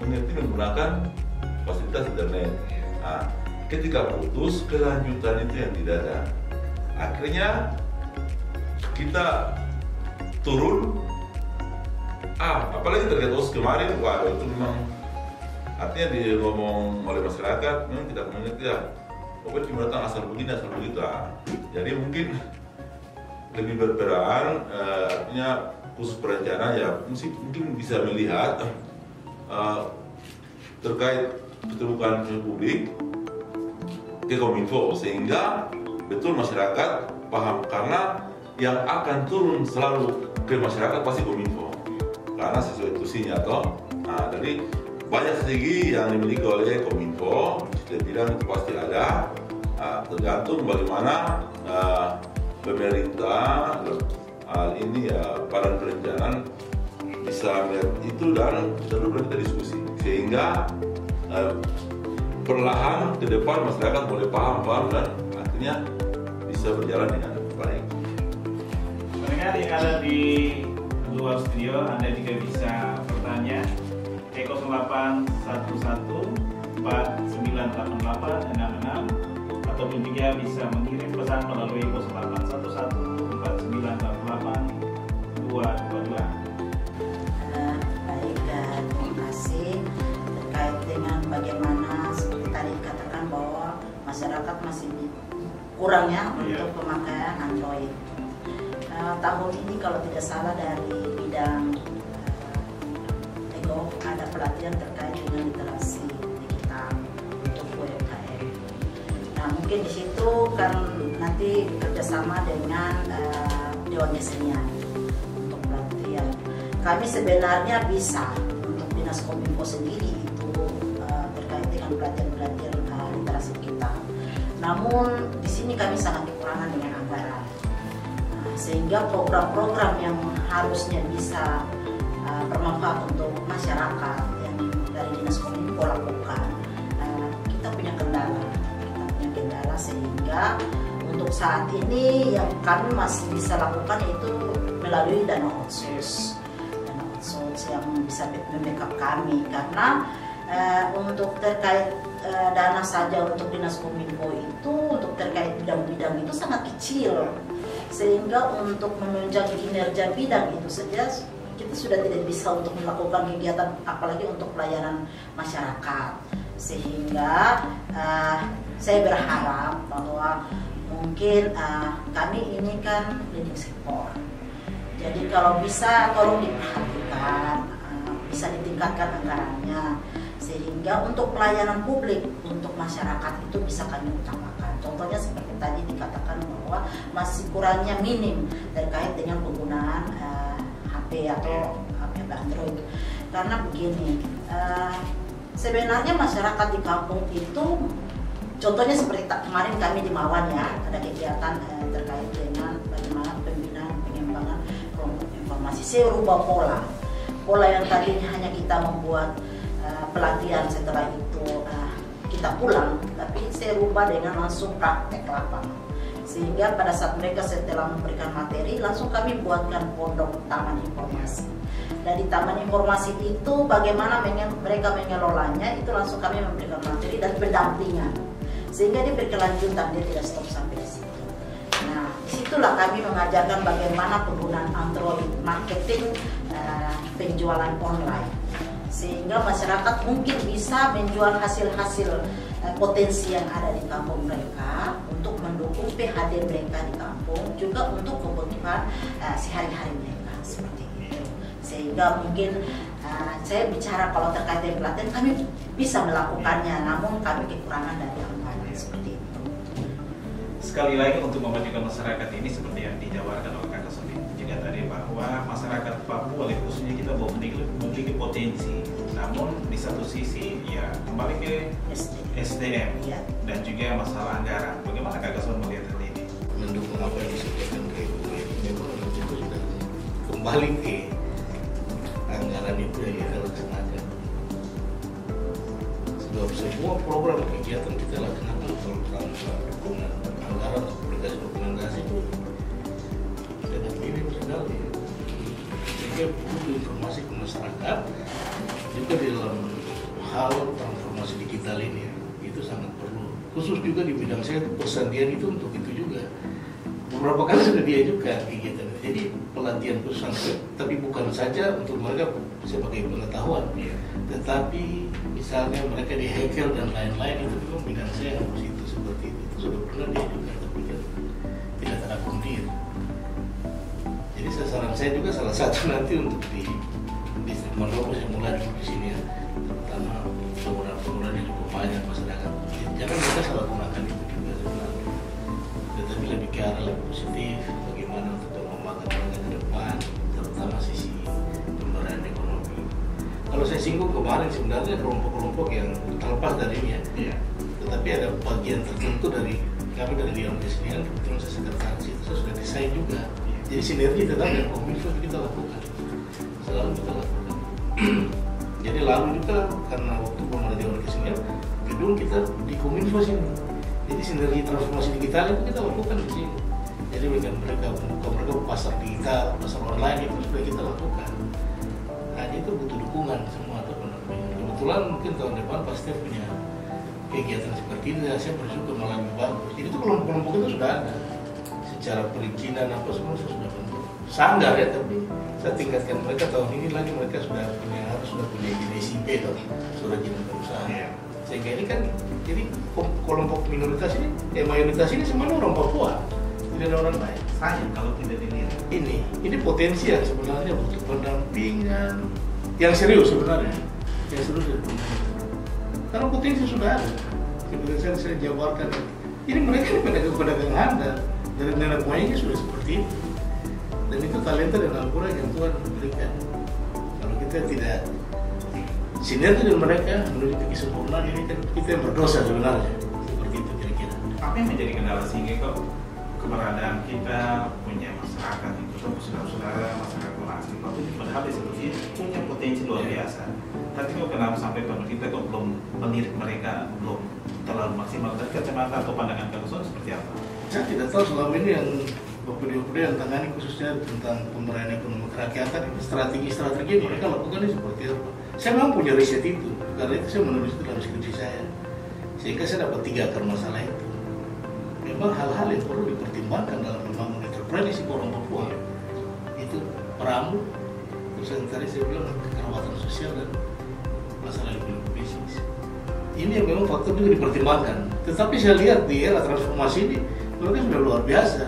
mengerti menggunakan fasilitas internet. Nah, ketika putus, kelanjutan itu yang tidak ada. Akhirnya kita turun. Apalagi terkait otsus kemarin, waduh itu memang artinya dia ngomong oleh masyarakat memang tidak mengerti ya. Pokoknya cuma datang asal begini asal begitu. Jadi mungkin lebih berperan, artinya khusus perencanaan ya mungkin bisa melihat terkait keterbukaan publik ke Kominfo sehingga betul masyarakat paham, karena yang akan turun selalu ke masyarakat pasti Kominfo karena sesuai tusinya toh. Nah, jadi banyak strategi yang dimiliki oleh Kominfo, kita bilang itu pasti ada, tergantung bagaimana pemerintah ini Badan Perencanaan bisa melihat itu dan terus kita diskusi sehingga perlahan ke depan masyarakat boleh paham dan akhirnya bisa berjalan dengan baik. Pendengar yang ada di luar studio, Anda juga bisa bertanya ke 0811498866 ataupun juga bisa mengirim pesan melalui 0811498822. Baik, terima kasih. Terkait dengan bagaimana seperti tadi dikatakan bahwa masyarakat masih kurangnya untuk pemakaian Android. Tahun ini kalau tidak salah dari bidang Ego ada pelatihan terkait dengan literasi digital untuk UMKM. Nah mungkin di situ kan nanti kerjasama dengan Dewan Kesenian untuk pelatihan. Kami sebenarnya bisa untuk Dinas Kominfo sendiri itu terkait dengan pelatihan-pelatihan literasi digital. Namun di sini kami sangat kekurangan dengan anggaran. Sehingga program-program yang harusnya bisa bermanfaat untuk masyarakat yang dari Dinas Kominfo lakukan, kita punya kendala sehingga untuk saat ini yang kami masih bisa lakukan itu melalui dana otsus yang bisa membackup kami karena untuk terkait dana saja untuk Dinas Kominfo itu untuk terkait bidang-bidang itu sangat kecil. Sehingga untuk menunjang kinerja bidang itu saja kita sudah tidak bisa untuk melakukan kegiatan apalagi untuk pelayanan masyarakat. Sehingga saya berharap bahwa mungkin kami ini kan leading sektor. Jadi kalau bisa tolong diperhatikan, bisa ditingkatkan anggarannya sehingga untuk pelayanan publik untuk masyarakat itu bisa kami utamakan. Contohnya seperti tadi dikatakan bahwa masih kurangnya minim terkait dengan penggunaan HP atau HP Android. Karena begini, sebenarnya masyarakat di kampung itu, contohnya seperti kemarin kami di Mawan ya, ada kegiatan terkait dengan bagaimana pembinaan pengembangan kelompok informasi. Saya rubah pola yang tadinya hanya kita membuat pelatihan setelah itu kita pulang, tapi saya rubah dengan langsung praktek lapangan. Sehingga pada saat mereka setelah memberikan materi, langsung kami buatkan pondok taman informasi. Dan di taman informasi itu bagaimana mereka mengelolanya, itu langsung kami memberikan materi dan pendampingan. Sehingga dia berkelanjutan, dia tidak stop sampai di situ. Nah, disitulah kami mengajarkan bagaimana penggunaan Android marketing, penjualan online. Sehingga masyarakat mungkin bisa menjual hasil-hasil potensi yang ada di kampung mereka untuk mendukung PHD mereka di kampung, juga untuk kebutuhan sehari-hari mereka seperti itu. Sehingga mungkin saya bicara kalau terkait dengan pelatihan kami bisa melakukannya, namun kami kekurangan dari anggaran seperti itu. Sekali lagi untuk memajukan masyarakat ini seperti yang dijabarkan oleh Kakak Sofi juga tadi bahwa masyarakat Papua khususnya kita memiliki potensi, namun di satu sisi ya kembali ke SDM ya, dan juga masalah anggaran. Bagaimana Kakak Sofi melihat hal ini? Mendukung apa yang disebutkan ke Ibu, memang itu sudah kembali ke anggaran itu yang kita laksanakan. Sebab semua program kegiatan kita laksanakan kalau dukungan anggaran atau dokumentasi itu tidak minim sekali. Sehingga butuh informasi ke masyarakat juga di dalam hal transformasi digital ini itu sangat perlu. Khusus juga di bidang saya persandian itu untuk itu juga. Beberapa kali sudah diajukan kegiatan. Jadi pelatihan khusus, tapi bukan saja untuk mereka sebagai pengetahuan, tetapi misalnya mereka dihacker dan lain-lain itu juga bidang saya harus itu seperti itu. Itu sudah pernah diajukan tapi kan tidak terakomodir. Jadi sasaran saya juga salah satu nanti untuk di distrik Mandoro yang mulai di sini ya, terutama penggunaan yang cukup banyak masyarakat. Jangan kita salah gunakan itu juga sebenarnya, tetapi lebih ke arah lebih positif, bagaimana untuk mengembangkan mereka ke depan, terutama sisi pemberdayaan ekonomi. Kalau saya singgung kemarin sebenarnya kelompok-kelompok yang terlepas dari ini ya, tetapi Tapi ada bagian tertentu dari kami dari Dewan Kesenian, kebetulan saya sekretaris itu saya sudah desain juga. Jadi sinergi tetap dengan Kominfo kita lakukan, selalu kita lakukan. Jadi lalu juga karena waktu belum ada Dewan Kesenian, gedung kita di Kominfo sini. Jadi sinergi transformasi digital itu kita lakukan di sini. Jadi mereka pasar digital, pasar online itu sudah kita lakukan. Hanya itu butuh dukungan semua atau pendampingan. Kebetulan mungkin tahun depan pasti punya kegiatan seperti ini, saya bersyukur malah lebih bagus. Jadi itu kelompok-kelompok itu sudah ada. Secara perizinan apa semua sudah bentuk. Sanggar ya, tapi saya tingkatkan mereka tahun ini lagi mereka harus sudah punya izin SIP atau surat izin berusaha. Sehingga ini kan jadi kelompok minoritas ini, mayoritas ini semuanya orang Papua, tidak ada orang lain. Sayang kalau tidak dilihat. Ini potensi yang sebenarnya butuh pendampingan yang serius sebenarnya, yang serius. Karena potensi sudah ada. Sebenarnya saya jabarkan ini mereka pedagang handal dari nenek moyangnya sudah seperti itu. Dan itu talenta dan Al-Quran yang Tuhan berikan. Kalau kita tidak sinergi dengan mereka menuju kesempurnaan, ini kan kita yang berdosa sebenarnya. Seperti itu kira-kira. Apa yang menjadi kendala sehingga kok keberadaan kita punya masyarakat itu saudara-saudara masyarakat orang asli Papua itu padahal sebetulnya punya potensi luar biasa. Tapi kok kenapa sampai kita kok belum melirik mereka belum terlalu maksimal dari kacamata atau pandangan Kang seperti apa? Saya tidak tahu selama ini yang Bapak-Bapak yang tangani khususnya tentang pemberdayaan ekonomi kerakyatan, strategi-strategi yang mereka lakukan ini seperti apa. Saya memang punya riset itu, karena itu saya menulis itu dalam skripsi saya. Sehingga saya dapat 3 akar masalah itu. Memang hal-hal yang perlu dipertimbangkan dalam membangun entrepreneurship orang Papua. Itu pramu, terus yang tadi saya bilang kekerabatan sosial dan masalah ekonomi bisnis. Ini yang memang faktor juga dipertimbangkan. Tetapi saya lihat di era transformasi ini mereka sudah luar biasa.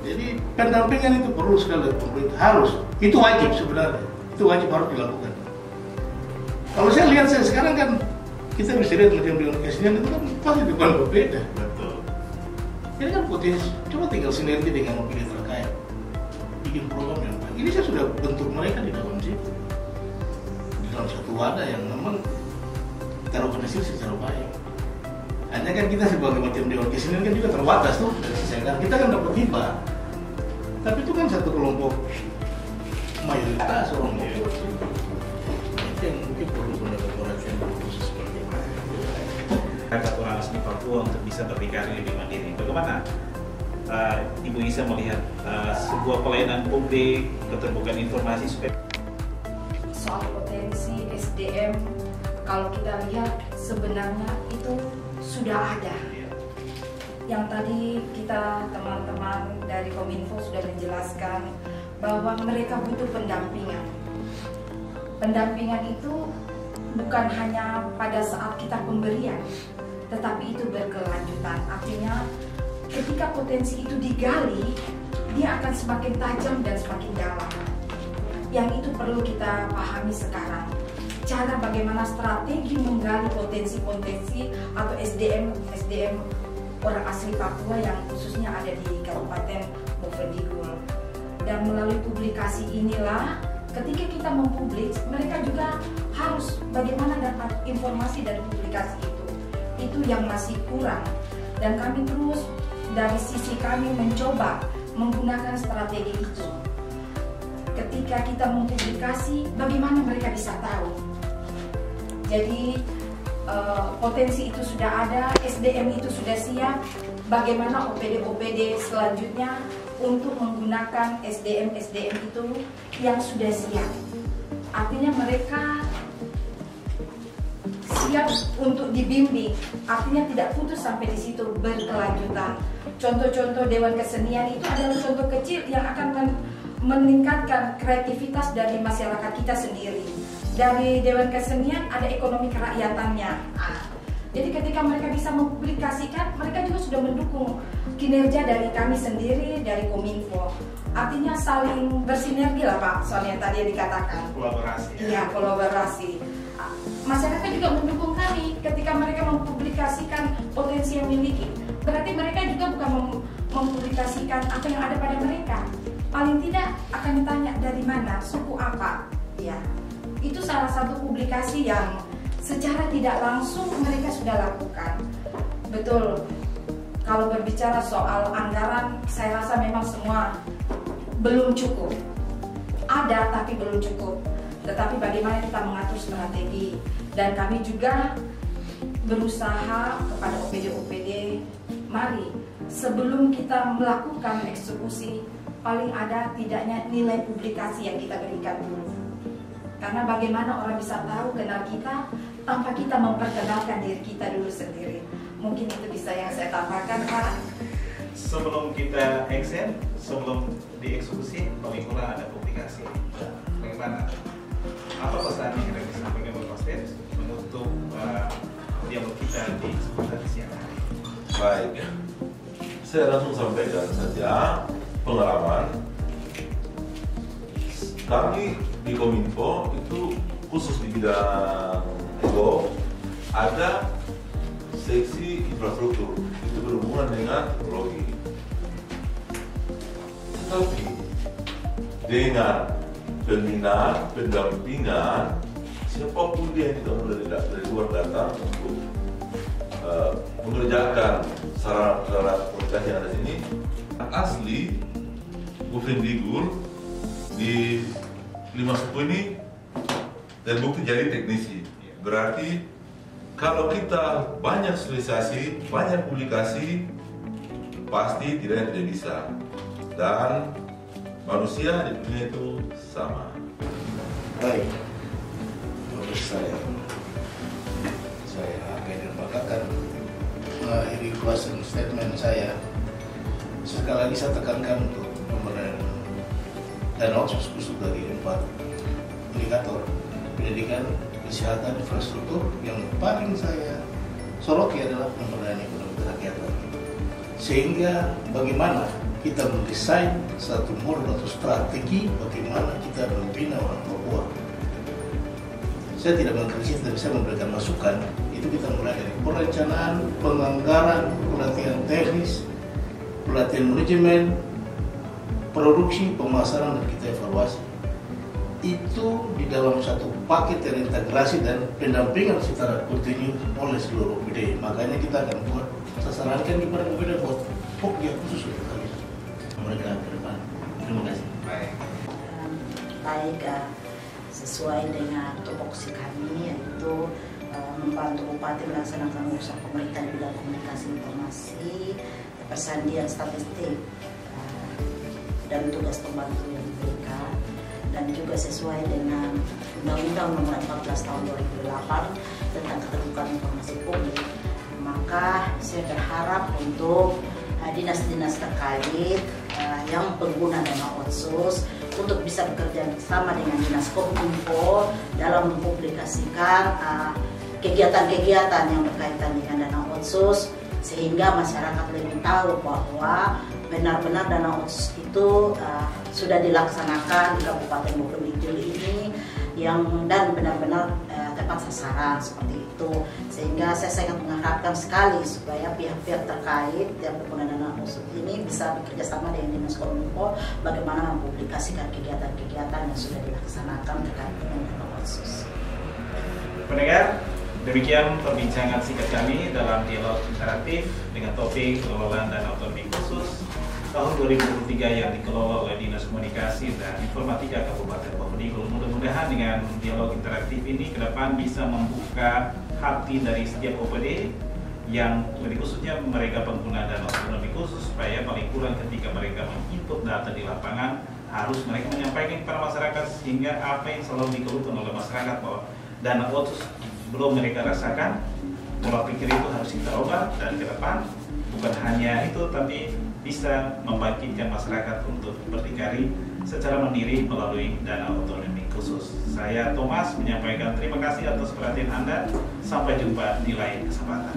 Jadi pendampingan itu perlu sekali pemerintah, harus. Itu wajib sebenarnya. Itu wajib harus dilakukan. Kalau saya lihat saya sekarang kan kita bisa lihat macam Dewan Kesenian itu kan pasti bukan berbeda. Betul. Ini kan potensi. Coba tinggal sinergi dengan opini terkait. Bikin program yang baik. Ini saya sudah bentuk mereka di dalam situ. Di dalam satu wadah yang memang terorganisir secara baik. Hanya kan kita sebagai macam Dewan Kesenian kan juga terbatas tuh dari sisi anggaran. Kita kan dapat hibah. Tapi itu kan satu kelompok mayoritas orang Papua. Itu yang mungkin perlu mendapat perhatian khusus seperti itu. Kata orang asli Papua untuk bisa berdikari lebih mandiri. Bagaimana Ibu Isa melihat sebuah pelayanan publik, keterbukaan informasi supaya Soal potensi SDM, kalau kita lihat sebenarnya itu sudah ada. Yang tadi kita teman-teman dari Kominfo sudah menjelaskan bahwa mereka butuh pendampingan. Pendampingan itu bukan hanya pada saat kita pemberian, tetapi itu berkelanjutan. Artinya ketika potensi itu digali, dia akan semakin tajam dan semakin dalam. Yang itu perlu kita pahami sekarang. Cara bagaimana strategi menggali potensi-potensi atau SDM orang asli Papua yang khususnya ada di Kabupaten Bovendigul. Dan melalui publikasi inilah ketika kita mempublik, mereka juga harus bagaimana dapat informasi dari publikasi itu. Itu yang masih kurang. Dan kami terus dari sisi kami mencoba menggunakan strategi itu. Ketika kita mempublikasi, bagaimana mereka bisa tahu? Jadi potensi itu sudah ada, SDM itu sudah siap. Bagaimana OPD selanjutnya untuk menggunakan SDM itu yang sudah siap. Artinya mereka siap untuk dibimbing. Artinya tidak putus sampai di situ, berkelanjutan. Contoh-contoh Dewan Kesenian itu adalah contoh kecil yang akan meningkatkan kreativitas dari masyarakat kita sendiri. Dari Dewan Kesenian ada ekonomi kerakyatannya. Jadi ketika mereka bisa mempublikasikan, mereka juga sudah mendukung kinerja dari kami sendiri, dari Kominfo. Artinya saling bersinergi lah Pak, soalnya tadi yang dikatakan. kolaborasi. Iya, kolaborasi. Masyarakat juga mendukung kami ketika mereka mempublikasikan potensi yang dimiliki. Berarti mereka juga bukan mempublikasikan apa yang ada pada mereka. Paling tidak akan ditanya dari mana, suku apa. Ya. Itu salah satu publikasi yang secara tidak langsung mereka sudah lakukan. Betul. Kalau berbicara soal anggaran, saya rasa memang semua belum cukup. Ada tapi belum cukup. Tetapi bagaimana kita mengatur strategi, dan kami juga berusaha kepada OPD-OPD, mari sebelum kita melakukan eksekusi, paling ada tidaknya nilai publikasi yang kita berikan dulu. Karena bagaimana orang bisa tahu kenal kita tanpa kita memperkenalkan diri kita dulu sendiri. Mungkin itu bisa yang saya tambahkan, Pak. Sebelum kita exit, sebelum dieksekusi, paling kurang ada publikasi. Bagaimana? Apa pesan yang kita bisa sampaikan buat Pak Sted menutup dialog kita di kesempatan siang hari? Baik, saya langsung sampaikan saja pengalaman. Kami di Kominfo itu khusus di bidang ego ada seksi infrastruktur, itu berhubungan dengan teknologi. Tetapi dengan pembinaan, pendampingan, siapapun dia yang tidak dari luar datang untuk mengerjakan sarana komunikasi yang ada di sini, asli Bufendigul di 5 suku ini terbukti jadi teknisi. Berarti kalau kita banyak sosialisasi, banyak publikasi, pasti tidak bisa. Dan manusia di dunia itu sama. Baik, menurut saya akan mengatakan mengakhiri closing statement saya. Sekali lagi saya tekankan untuk pemberian dana otsus khusus dari 4 indikator: pendidikan, kesehatan, infrastruktur. Yang paling saya soroti adalah pemberdayaan ekonomi kerakyatan. Sehingga bagaimana kita mendesain satu model atau strategi bagaimana kita membina orang Papua. Saya tidak mengkritik, tapi saya memberikan masukan. Itu kita mulai dari perencanaan, penganggaran, pelatihan teknis, pelatihan manajemen, produksi, pemasaran, dan kita evaluasi. Itu di dalam satu paket terintegrasi dan pendampingan secara kontinu oleh seluruh OPD. Makanya kita akan buat, saya sarankan kepada OPD buat pokja khusus untuk kami mereka ke depan. Terima kasih. Baik, sesuai dengan tupoksi kami, yaitu membantu Bupati melaksanakan urusan pemerintah di bidang komunikasi informasi, persandian statistik, dan tugas pembantu yang diberikan, dan juga sesuai dengan Undang-Undang Nomor 14 Tahun 2008 tentang keterbukaan informasi publik. Maka saya berharap untuk dinas-dinas terkait yang pengguna dana otsus untuk bisa bekerja sama dengan Dinas Kominfo dalam mempublikasikan kegiatan-kegiatan yang berkaitan dengan dana otsus, sehingga masyarakat lebih tahu bahwa benar-benar dana otsus itu sudah dilaksanakan di Kabupaten Bukit ini dan benar-benar tepat sasaran seperti itu. Sehingga saya sangat mengharapkan sekali supaya pihak-pihak terkait yang pengguna dana otsus ini bisa bekerja sama dengan Dinas Kominfo bagaimana mempublikasikan kegiatan-kegiatan yang sudah dilaksanakan terkait dengan dana otsus. Pendengar, demikian perbincangan singkat kami dalam dialog interaktif dengan topik pengelolaan dana otonomi khusus tahun 2023 yang dikelola oleh Dinas Komunikasi dan Informatika Kabupaten Bufendigul. Mudah-mudahan dengan dialog interaktif ini ke depan bisa membuka hati dari setiap OPD yang lebih khususnya mereka pengguna dana otonomi khusus, supaya paling kurang ketika mereka menginput data di lapangan harus mereka menyampaikan kepada masyarakat, sehingga apa yang selalu dikeluhkan oleh masyarakat bahwa dana otsus belum mereka rasakan, pola pikir itu harus kita ubah, dan ke depan bukan hanya itu tapi bisa membangkitkan masyarakat untuk berdikari secara mandiri melalui dana otonomi khusus. Saya Thomas menyampaikan terima kasih atas perhatian Anda. Sampai jumpa di lain kesempatan.